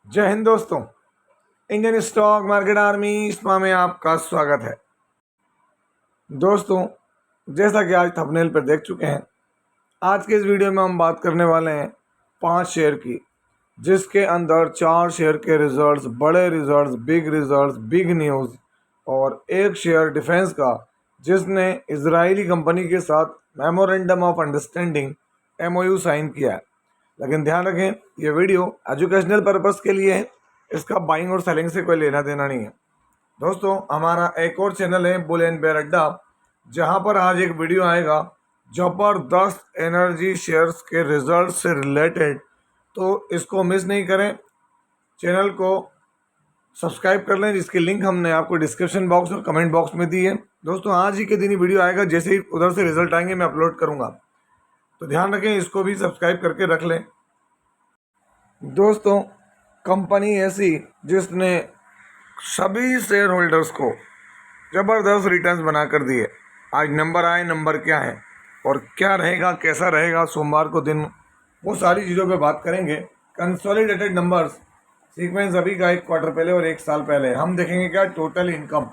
जय हिंद दोस्तों। Indian stock market army spa में आपका स्वागत है। दोस्तों, जैसा कि आज थंबनेल पर देख चुके हैं, आज के इस वीडियो में हम बात करने वाले हैं 5 शेयर की, जिसके अंदर 4 शेयर के रिजल्ट्स, बड़े रिजल्ट्स, बिग न्यूज़ और एक शेयर डिफेंस का, जिसने इजरायली कंपनी के साथ memorandum of understanding MOU sign किया है। लेकिन ध्यान रखें, ये वीडियो एजुकेशनल पर्पस के लिए है, इसका बाइंग और सेलिंग से कोई लेना देना नहीं है। दोस्तों, हमारा एक और चैनल है बुल एंड बेयर अड्डा, जहां पर आज एक वीडियो आएगा जबरदस्त एनर्जी शेयर्स के रिजल्ट से रिलेटेड, तो इसको मिस नहीं करें। चैनल को सब्सक्राइब कर लें, जिसकी लिंक हमने आपको डिस्क्रिप्शन बॉक्स और कमेंट बॉक्स में दी है। दोस्तों, आज ही के दिन ही वीडियो आएगा, जैसे ही उधर से रिजल्ट आएंगे मैं अपलोड करूँगा, तो ध्यान रखें, इसको भी सब्सक्राइब करके रख लें। दोस्तों, कंपनी ऐसी जिसने सभी शेयर होल्डर्स को ज़बरदस्त रिटर्न्स बना कर दिए। आज नंबर आए, नंबर क्या है और क्या रहेगा, कैसा रहेगा सोमवार को दिन, वो सारी चीज़ों पे बात करेंगे। कंसोलिडेटेड नंबर्स सीक्वेंस अभी का 1 क्वार्टर पहले और 1 साल पहले हम देखेंगे। क्या टोटल इनकम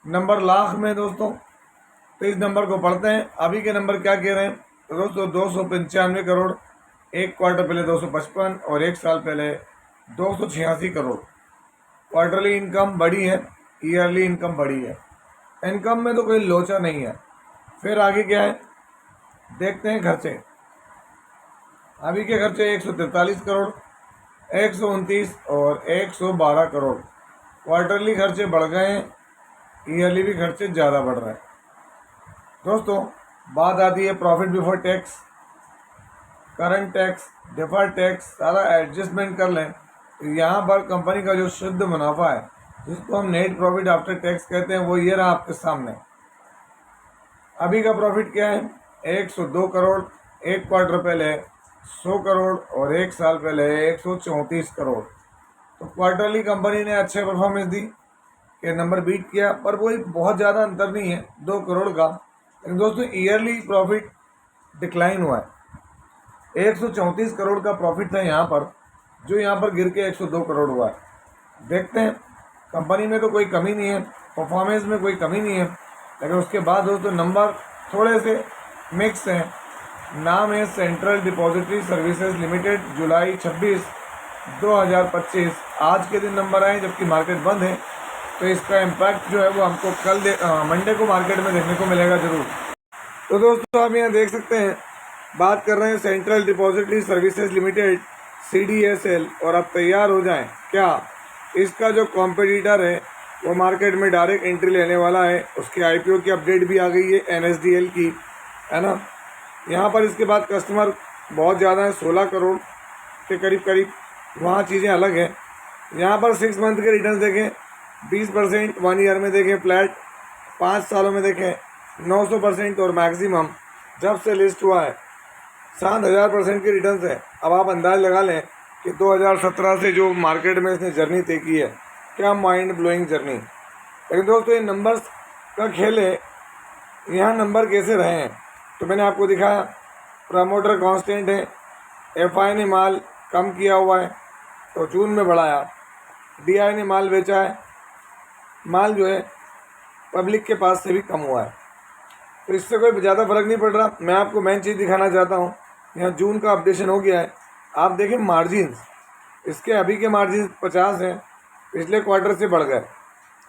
नंबर लाख में दोस्तों, तो इस नंबर को पढ़ते हैं। अभी के नंबर क्या कह रहे हैं तो दोस्तों, 295 करोड़, 1 क्वार्टर पहले 255 और 1 साल पहले 286 करोड़। क्वार्टरली इनकम बढ़ी है, ईयरली इनकम बढ़ी है। इनकम में तो कोई लोचा नहीं है। फिर आगे क्या है देखते हैं। खर्चे, अभी के खर्चे 143 करोड़, 129 और 112 करोड़। क्वार्टरली खर्चे बढ़ गए हैं, ईयरली भी खर्चे ज़्यादा बढ़ रहे हैं। दोस्तों, बात आती है profit before tax, current tax, deferred tax, सारा एडजस्टमेंट कर लें तो यहाँ पर कंपनी का जो शुद्ध मुनाफा है, जिसको हम नेट प्रॉफिट आफ्टर टैक्स कहते हैं, वो ये रहा आपके सामने। अभी का प्रॉफिट क्या है 102 करोड़, 1 क्वार्टर पहले 100 करोड़ और 1 साल पहले 134 करोड़। तो क्वार्टरली कंपनी ने अच्छे परफॉर्मेंस दी कि नंबर बीट किया, पर कोई बहुत ज़्यादा अंतर नहीं है 2 करोड़ का। लेकिन दोस्तों, ईयरली प्रॉफिट डिक्लाइन हुआ है। 134 करोड़ का प्रॉफिट था यहाँ पर, जो यहाँ पर गिर के 102 करोड़ हुआ है। देखते हैं, कंपनी में तो कोई कमी नहीं है, परफॉर्मेंस में कोई कमी नहीं है, लेकिन उसके बाद दोस्तों नंबर थोड़े से मिक्स हैं। नाम है सेंट्रल डिपॉजिटरी सर्विसेज लिमिटेड, जुलाई 26, 2025 आज के दिन नंबर आए, जबकि मार्केट बंद है। तो इसका इम्पैक्ट जो है वो हमको कल मंडे को मार्केट में देखने को मिलेगा ज़रूर। तो दोस्तों, आप यहाँ देख सकते हैं, बात कर रहे हैं central depository services limited CDSL, और अब तैयार हो जाएं। क्या इसका जो कॉम्पिटिटर है वो मार्केट में डायरेक्ट एंट्री लेने वाला है। उसकी IPO की अपडेट भी आ गई है, NSDL की, है ना। यहाँ पर इसके बाद कस्टमर बहुत ज़्यादा है, 16 करोड़ के करीब, वहाँ चीज़ें अलग हैं। यहाँ पर 6 मंथ के रिटर्न देखें 20%, 1 ईयर में देखें फ्लैट, 5 सालों में देखें 900% और मैक्सिमम जब से लिस्ट हुआ है 7000% के रिटर्न है। अब आप अंदाज लगा लें कि 2017 से जो मार्केट में इसने जर्नी तय की है, क्या माइंड ब्लोइंग जर्नी। लेकिन दोस्तों, ये नंबर्स का खेल है। यहाँ नंबर कैसे रहे हैं तो मैंने आपको दिखाया, प्रमोटर कांस्टेंट है, FI ने माल कम किया हुआ है तो जून में बढ़ाया, DI ने माल बेचा है, माल जो है पब्लिक के पास से भी कम हुआ है, तो इससे कोई ज़्यादा फर्क नहीं पड़ रहा। मैं आपको मेन चीज़ दिखाना चाहता हूँ, यहाँ जून का अपडेशन हो गया है। आप देखें मार्जिन्स, इसके अभी के मार्जिन 50 हैं, पिछले क्वार्टर से बढ़ गए।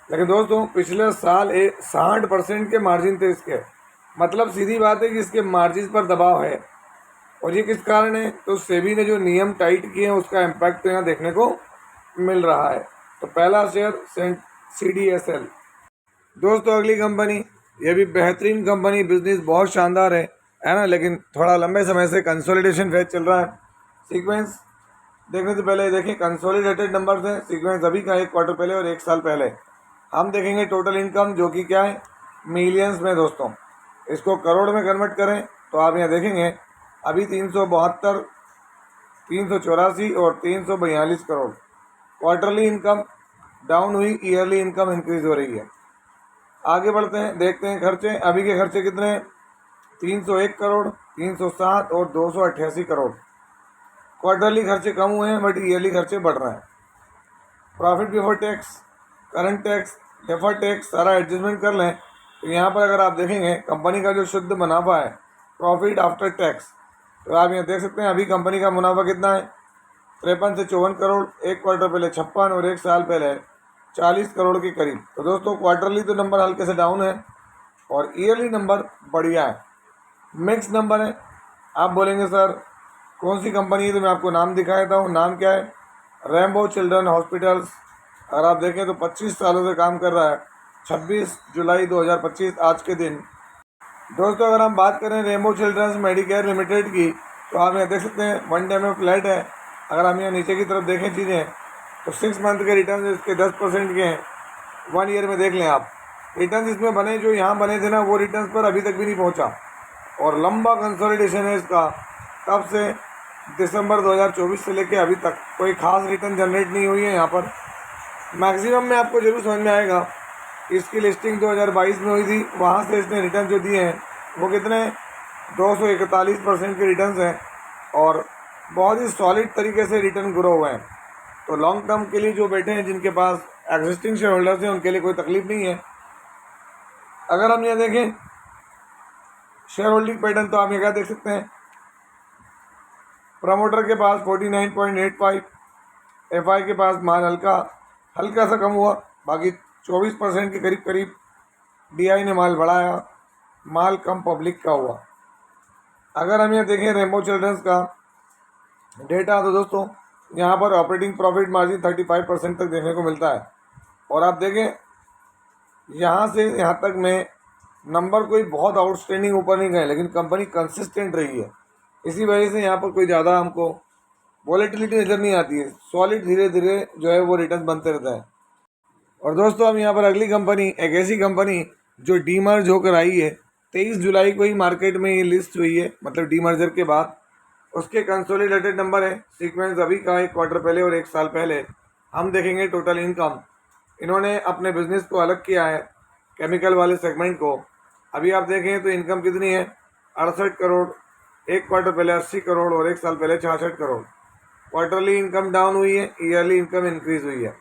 लेकिन दोस्तों, पिछले साल 60% के मार्जिन थे इसके। मतलब सीधी बात है कि इसके मार्जिन पर दबाव है। और ये किस कारण है तो सेबी ने जो नियम टाइट किए हैं, उसका इम्पैक्ट तो यहाँ देखने को मिल रहा है। तो पहला शेयर CDSL। दोस्तों, अगली कंपनी, ये भी बेहतरीन कंपनी, बिजनेस बहुत शानदार है ना, लेकिन थोड़ा लंबे समय से कंसोलिडेशन फेज चल रहा है। सीक्वेंस देखने से पहले देखें, कंसोलिडेटेड नंबर्स हैं, सीक्वेंस अभी का 1 क्वार्टर पहले और 1 साल पहले। हम देखेंगे टोटल इनकम, जो कि क्या है मिलियंस में। दोस्तों, इसको करोड़ में कन्वर्ट करें तो आप यहाँ देखेंगे अभी 372, 384 और 342 करोड़। क्वार्टरली इनकम डाउन हुई, ईयरली इनकम इंक्रीज हो रही है। आगे बढ़ते हैं, देखते हैं खर्चे। अभी के खर्चे कितने हैं 301 करोड़, 307 और 288 करोड़। क्वार्टरली खर्चे कम हुए हैं बट ईयरली खर्चे बढ़ रहे हैं। Profit before tax, current tax, deferred tax सारा एडजस्टमेंट कर लें तो यहाँ पर अगर आप देखेंगे कंपनी का जो शुद्ध मुनाफा है प्रॉफिट आफ्टर टैक्स, तो आप यहाँ देख सकते हैं अभी कंपनी का मुनाफा कितना है, 53 से 54 करोड़, एक क्वार्टर पहले 56 और एक साल पहले 40 करोड़ के करीब। तो दोस्तों क्वार्टरली तो नंबर हल्के से डाउन है और ईयरली नंबर बढ़िया है, मिक्स नंबर है। आप बोलेंगे सर कौन सी कंपनी है, तो मैं आपको नाम दिखा देता हूँ। नाम क्या है, रेम्बो चिल्ड्रन हॉस्पिटल्स। अगर आप देखें तो 25 सालों से काम कर रहा है। 26 जुलाई 2025 आज के दिन। दोस्तों अगर हम बात करें रेम्बो चिल्ड्रंस मेडिकेयर लिमिटेड की, तो आप यहाँ देख सकते हैं 1 डे में फ्लैट है। अगर हम यहाँ नीचे की तरफ देखें चीज़ें तो 6 मंथ के रिटर्न इसके 10% के हैं। 1 ईयर में देख लें आप, रिटर्न इसमें बने जो यहाँ बने थे ना, वो रिटर्न पर अभी तक भी नहीं पहुँचा और लंबा कंसोलिडेशन है इसका। तब से दिसंबर 2024 से लेके अभी तक कोई खास रिटर्न जनरेट नहीं हुई है यहाँ पर। मैक्सिमम में आपको जरूर समझ में आएगा, इसकी लिस्टिंग 2022 में हुई थी, वहाँ से इसने रिटर्न जो दिए हैं वो कितने 241% के रिटर्न्स हैं और बहुत ही सॉलिड तरीके से रिटर्न ग्रो हुए हैं। तो लॉन्ग टर्म के लिए जो बैठे हैं, जिनके पास एग्जिस्टिंग शेयर होल्डर्स हैं, उनके लिए कोई तकलीफ नहीं है। अगर हम यहाँ देखें शेयर होल्डिंग पैटर्न, तो आप ये क्या देख सकते हैं, प्रमोटर के पास 49.85, एफआई के पास माल हल्का सा कम हुआ, बाकी 24% के करीब करीब डीआई ने माल बढ़ाया, माल कम पब्लिक का हुआ। अगर हम ये देखें रेम्बो चिल्ड्रंस का डेटा, तो दोस्तों यहाँ पर ऑपरेटिंग प्रॉफिट मार्जिन 35% तक देखने को मिलता है और आप देखें यहाँ से यहाँ तक में नंबर कोई बहुत आउटस्टैंडिंग ऊपर नहीं गए, लेकिन कंपनी कंसिस्टेंट रही है। इसी वजह से यहाँ पर कोई ज़्यादा हमको वॉलेटिलिटी नज़र नहीं आती है, सॉलिड धीरे धीरे जो है वो रिटर्न बनते रहता है। और दोस्तों हम यहाँ पर अगली कंपनी, एक ऐसी कंपनी जो डीमर्ज होकर आई है, 23 जुलाई को ही मार्केट में ये लिस्ट हुई है, मतलब डीमर्जर के बाद। उसके कंसोलिडेटेड नंबर है, सीक्वेंस अभी का 1 क्वार्टर पहले और 1 साल पहले। हम देखेंगे टोटल इनकम, इन्होंने अपने बिजनेस को अलग किया है केमिकल वाले सेगमेंट को। अभी आप देखें तो इनकम कितनी है, 68 करोड़, 1 क्वार्टर पहले 80 करोड़ और 1 साल पहले 66 करोड़। क्वार्टरली इनकम डाउन हुई है, ईयरली इनकम इंक्रीज हुई है।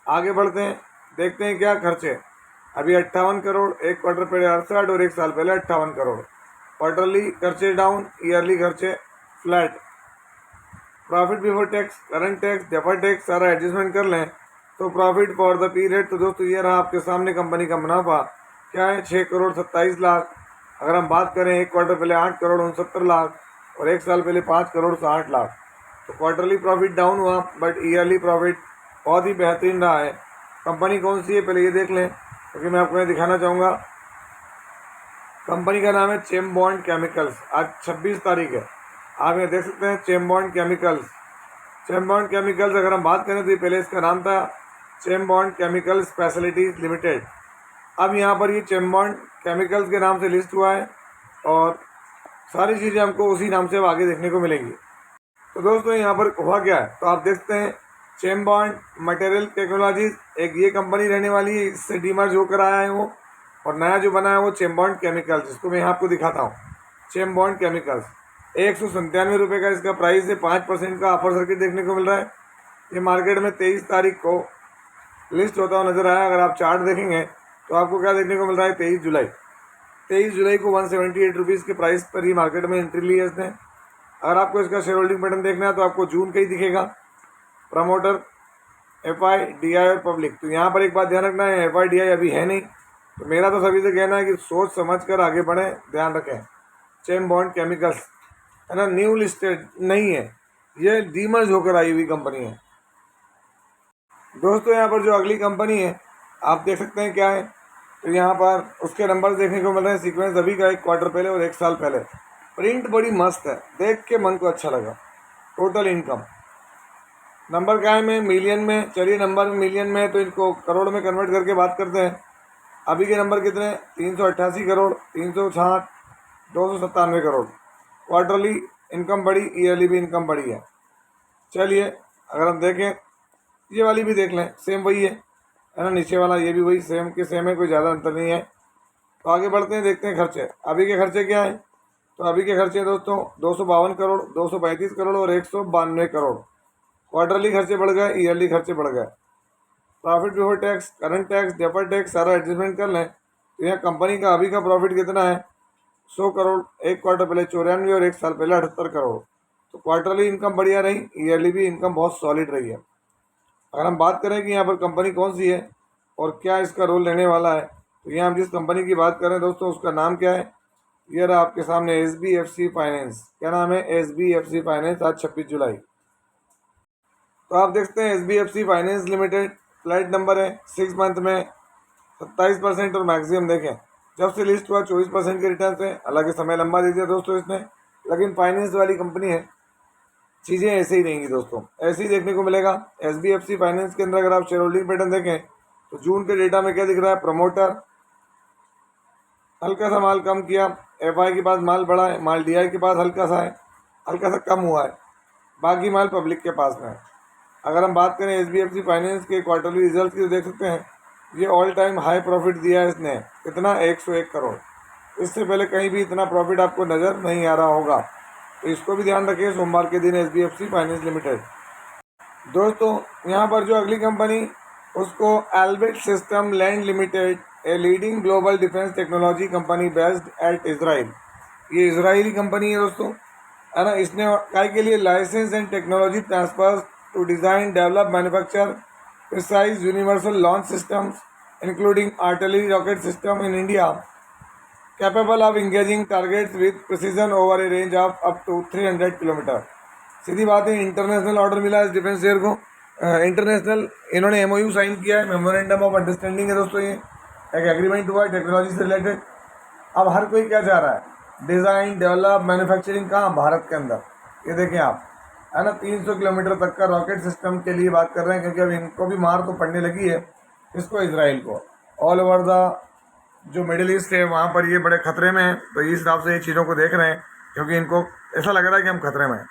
आगे बढ़ते हैं, देखते हैं क्या खर्चे। अभी 58 करोड़, 1 क्वार्टर पहले 68 और 1 साल पहले 58 करोड़। क्वार्टरली खर्चे डाउन, ईयरली खर्चे flat. Profit before tax, current tax, deferred tax सारा एडजस्टमेंट कर लें तो प्रॉफिट फॉर द पीरियड, तो दोस्तों ये रहा आपके सामने कंपनी का मुनाफा क्या है, 6 करोड़ 27 लाख। अगर हम बात करें 1 क्वार्टर पहले 8 करोड़ 69 लाख और 1 साल पहले 5 करोड़ 60 लाख। तो क्वार्टरली प्रॉफिट डाउन हुआ बट ईयरली प्रॉफिट बहुत ही बेहतरीन रहा है। कंपनी कौन सी है पहले ये देख लें, क्योंकि मैं आपको ये दिखाना चाहूँगा। कंपनी का नाम है चेम्बॉन्ड केमिकल्स। आज 26 तारीख है, आप ये देख सकते हैं चेम्बॉन्ड केमिकल्स। चेम्बॉन्ड केमिकल्स अगर हम बात करें तो ये पहले इसका नाम था चेम्बॉन्ड केमिकल स्पेशलिटीज लिमिटेड। अब यहाँ पर ये चेम्बॉन्ड केमिकल्स के नाम से लिस्ट हुआ है और सारी चीज़ें हमको उसी नाम से अब आगे देखने को मिलेंगी। तो दोस्तों यहाँ पर हुआ क्या है, तो आप देखते हैं चेम्बॉन्ड मटेरियल टेक्नोलॉजीज एक ये कंपनी रहने वाली है, इससे डीमर्ज होकर आया है वो, और नया जो बना है वो चेम्बॉन्ड केमिकल्स, जिसको मैं यहाँ आपको दिखाता हूँ। चेम्बॉन्ड केमिकल्स 197 रुपये का इसका प्राइस है, 5% का अपर सर्किट देखने को मिल रहा है। ये मार्केट में 23 तारीख को लिस्ट होता हुआ नजर आया। अगर आप चार्ट देखेंगे तो आपको क्या देखने को मिल रहा है, 23 जुलाई को 178 रुपीज़ के प्राइस पर ही मार्केट में एंट्री ली है इसने। अगर आपको इसका शेयर होल्डिंग पैटर्न देखना है तो आपको जून का ही दिखेगा, प्रमोटर, एफआई, डीआई और पब्लिक। तो यहाँ पर एक बात ध्यान रखना है, एफआई डीआई अभी है नहीं, तो मेरा तो सभी से कहना है कि सोच समझ कर आगे बढ़ें, ध्यान रखें। चेम्बॉन्ड केमिकल्स है ना, न्यू लिस्टेड नहीं है, ये डीमर्ज होकर आई हुई कंपनी है। दोस्तों यहाँ पर जो अगली कंपनी है आप देख सकते हैं क्या है, तो यहाँ पर उसके नंबर देखने को मिल रहे हैं, सीक्वेंस अभी का 1 क्वार्टर पहले और 1 साल पहले। प्रिंट बड़ी मस्त है, देख के मन को अच्छा लगा। टोटल इनकम नंबर क्या है में मिलियन में, चलिए नंबर मिलियन में है तो इनको करोड़ में कन्वर्ट करके बात करते हैं। अभी के नंबर कितने हैं, 388 करोड़, 360, 297 करोड़। क्वार्टरली इनकम बढ़ी, ईयरली भी इनकम बढ़ी है। चलिए अगर हम देखें, ये वाली भी देख लें, सेम वही है ना, नीचे वाला ये भी वही सेम के सेम है, कोई ज़्यादा अंतर नहीं है। तो आगे बढ़ते हैं, देखते हैं खर्चे। अभी के खर्चे क्या हैं, तो अभी के खर्चे दोस्तों 252 करोड़, 235 करोड़ और 192 करोड़। क्वार्टरली खर्चे बढ़ गए, ईयरली खर्चे बढ़ गए। Profit before tax, current tax, deferred tax सारा एडजस्टमेंट कर लें तो यहाँ कंपनी का अभी का प्रॉफिट कितना है, 100 करोड़। एक क्वार्टर पहले 94 और एक साल पहले 78 करोड़। तो क्वार्टरली इनकम बढ़िया रही, ईयरली भी इनकम बहुत सॉलिड रही है। अगर हम बात करें कि यहाँ पर कंपनी कौन सी है और क्या इसका रोल रहने वाला है, तो यहाँ हम जिस कंपनी की बात कर रहे हैं दोस्तों उसका नाम क्या है, ये रहा आपके सामने SBFC फाइनेंस। क्या नाम है, SBFC फाइनेंस। आज 26 जुलाई। तो आप देखते हैं SBFC finance limited, flight number है 6 मंथ में 27% और मैक्सिमम देखें जब से लिस्ट हुआ 24% के रिटर्न है। हालांकि समय लंबा दे दिया दोस्तों इसने, लेकिन फाइनेंस वाली कंपनी है, चीज़ें ऐसे ही रहेंगी दोस्तों, ऐसे ही देखने को मिलेगा। SBFC फाइनेंस के अंदर अगर आप शेयर होल्डिंग पैटर्न देखें तो जून के डेटा में क्या दिख रहा है, प्रमोटर हल्का सा माल कम किया, FI के पास माल बढ़ा है, माल DI के पास हल्का सा है, हल्का सा कम हुआ है, बाकी माल पब्लिक के पास में है। अगर हम बात करें SBFC फाइनेंस के क्वार्टरली रिजल्ट की तो देख सकते हैं ये ऑल टाइम हाई प्रॉफिट दिया है इसने, कितना, 101 करोड़। इससे पहले कहीं भी इतना प्रॉफिट आपको नज़र नहीं आ रहा होगा, तो इसको भी ध्यान रखिए सोमवार के दिन SBFC फाइनेंस लिमिटेड। दोस्तों यहाँ पर जो अगली कंपनी उसको Elbit system land limited, a leading global defence technology company based at Israel. ये इजरायली कंपनी है दोस्तों, है ना। इसने काय के लिए licence and technology transfer to design, develop, manufacture precise universal launch systems including artillery rocket system in India capable of engaging targets with precision over a range of up to 300 kilometre. सीधी बात है, international order मिला है इस defence share को। International इन्होंने MOU sign किया है, मेमोरेंडम ऑफ अंडरस्टैंडिंग है दोस्तों, ये एक एग्रीमेंट हुआ है टेक्नोलॉजी से रिलेटेड। अब हर कोई क्या चाह रहा है, डिज़ाइन, डेवलप, मैन्युफैक्चरिंग, कहाँ, भारत के अंदर। ये देखें आप, है ना, 300 किलोमीटर तक का रॉकेट सिस्टम के लिए बात कर रहे हैं, क्योंकि अब इनको भी मार तो पड़ने लगी है, इसको, इजराइल को। ऑल ओवर द जो मिडिल ईस्ट है वहाँ पर ये बड़े खतरे में हैं, तो इस हिसाब से ये चीज़ों को देख रहे हैं, क्योंकि इनको ऐसा लग रहा है कि हम खतरे में हैं।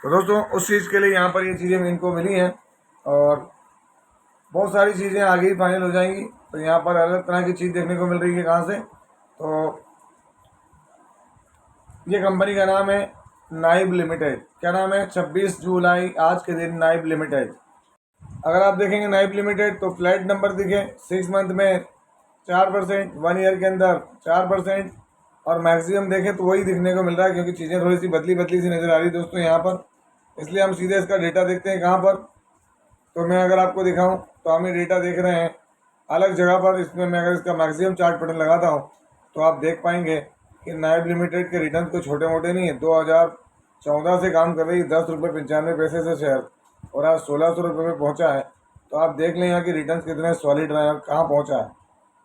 तो दोस्तों उस चीज़ के लिए यहाँ पर ये चीज़ें इनको मिली हैं और बहुत सारी चीज़ें आगे ही फाइनल हो जाएंगी। तो यहाँ पर अलग तरह की चीज़ देखने को मिल रही है, कहाँ से, तो ये कंपनी का नाम है नाइब लिमिटेड। क्या नाम है, 26 जुलाई आज के दिन नाइब लिमिटेड। अगर आप देखेंगे नाइब लिमिटेड तो फ्लैट नंबर दिखे 6 मंथ में 4%, 1 ईयर के अंदर 4%, और मैक्सिमम देखें तो वही दिखने को मिल रहा है, क्योंकि चीज़ें थोड़ी सी बदली सी नज़र आ रही दोस्तों यहाँ पर। इसलिए हम सीधे इसका डेटा देखते हैं कहाँ पर, तो मैं अगर आपको दिखाऊं तो हम ये डेटा देख रहे हैं अलग जगह पर। इसमें मैं अगर इसका मैक्सिमम चार्ट पैटर्न लगाता हूँ तो आप देख पाएंगे कि नाइब लिमिटेड के रिटर्न कोई छोटे मोटे नहीं है। 2014 से काम कर रही है, 10 रुपये 95 पैसे से शेयर, और आज 1600 रुपये में पहुँचा है। तो आप देख लें यहाँ की रिटर्न कितने सॉलिड रहे और कहाँ पहुँचा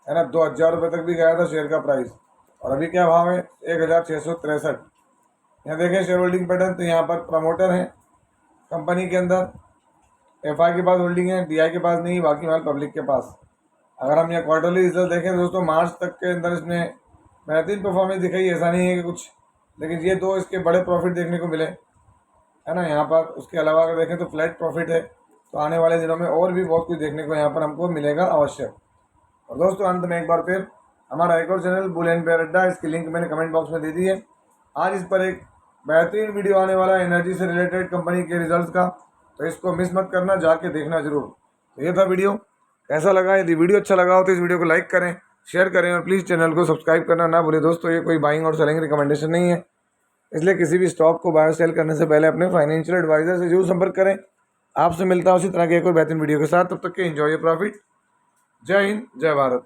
है ना। 2000 रुपये तक भी गया था शेयर का प्राइस, और अभी क्या भाव है, 1663। यहाँ देखें शेयर होल्डिंग पैटर्न, तो यहाँ पर प्रमोटर हैं कंपनी के अंदर, FI के पास होल्डिंग है, DI के पास नहीं, बाकी माल पब्लिक के पास। अगर हम यहाँ क्वार्टरली रिजल्ट देखें दोस्तों, मार्च तक के अंदर इसने बेहतरीन परफॉर्मेंस दिखाई, ऐसा नहीं है कि कुछ, लेकिन ये दो इसके बड़े प्रॉफिट देखने को मिले, है ना यहाँ पर। उसके अलावा अगर देखें तो फ्लैट प्रॉफिट है, तो आने वाले दिनों में और भी बहुत कुछ देखने को यहाँ पर हमको मिलेगा अवश्य। और दोस्तों अंत में एक बार फिर हमारा एक और चैनल बुल एंड बेयर अड्डा, इसकी लिंक मैंने कमेंट बॉक्स में दे दी है। आज इस पर एक बेहतरीन वीडियो आने वाला है एनर्जी से रिलेटेड कंपनी के रिजल्ट का, तो इसको मिस मत करना, जाके देखना जरूर। तो ये था वीडियो, कैसा लगा, यदि वीडियो अच्छा लगा हो तो इस वीडियो को लाइक करें, शेयर करें, और प्लीज़ चैनल को सब्सक्राइब करना ना भूलें दोस्तों। ये कोई बाइंग और सेलिंग रिकमेंडेशन नहीं है, इसलिए किसी भी स्टॉक को बाय और सेल करने से पहले अपने फाइनेंशियल एडवाइजर से जरूर संपर्क करें। आपसे मिलता है उसी तरह के एक और बेहतरीन वीडियो के साथ, तब तक के एंजॉय योर प्रॉफिट। जय हिंद, जय भारत।